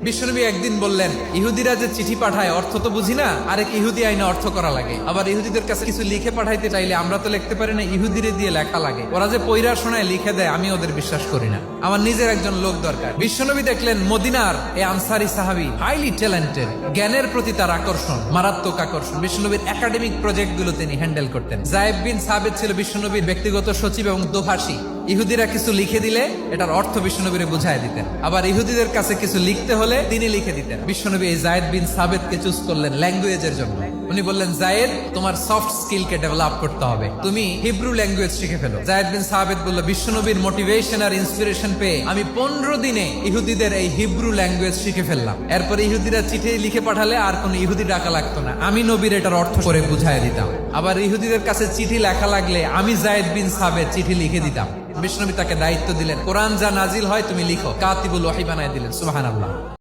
বিশ্বনবী একদিন বললেন, ইহুদিরা যে চিঠি পাঠায় অর্থ তো বুঝি না, আরেক ইহুদি আইনে অর্থ করা লাগে। আবার ইহুদিদের কাছে কিছু লিখে পাঠাইতে চাইলে আমরা তো লিখতে পারি না, ইহুদিরে দিয়ে লেখা লাগে। ওরা যে পয়রা শোনায় লিখে দেয়, আমি ওদের বিশ্বাস করি না। আমার নিজের একজন লোক দরকার। বিশ্বনবী দেখলেন মদিনার এই আনসারি সাহাবী হাইলি ট্যালেন্টেড, জ্ঞানের প্রতি তার আকর্ষণ, মারাত্মক আকর্ষণ। বিশ্বনবীর একাডেমিক প্রজেক্ট গুলো তিনি হ্যান্ডেল করতেন। যায়েদ বিন সাবিত ছিল বিশ্বনবীর ব্যক্তিগত সচিব এবং দোভাষী। ইহুদিরা কিছু লিখে দিলে এটার অর্থ বিশ্বনবীরে বুঝাই দিতেন। আবার ইহুদিদের কাছে কিছু লিখতে হলে তিনি লিখে দিতেন। বিশ্বনবী এই যায়েদ বিন সাবিতকে চুজ করলেন ল্যাঙ্গুয়েজের জন্য। উনি বললেন, যায়েদ, তোমার সফট স্কিলকে ডেভেলপ করতে হবে, তুমি হিব্রু ল্যাঙ্গুয়েজ শিখে ফেলো। যায়েদ বিন সাবিত বলল, বিশ্বনবীর মোটিভেশন আর ইন্সপিরেশন পেয়ে আমি 15 দিনে ইহুদিদের এই হিব্রু ল্যাঙ্গুয়েজ শিখে ফেললাম। এরপরে ইহুদিরা চিঠি লিখে পাঠালে আর কোন ইহুদি ডাকা লাগতো না, আমি নবীর এটার অর্থ করে বুঝাই দিতাম। আবার ইহুদিদের কাছে চিঠি লেখা লাগলে আমি যায়েদ বিন সাবিত চিঠি লিখে দিতাম। বিশ্বনবী তাকে দায়িত্ব দিলেন, কোরআন যা নাজিল হয় তুমি লিখো, কাতিবুল ওহী বানায় দিলেন। সুবহানাল্লাহ।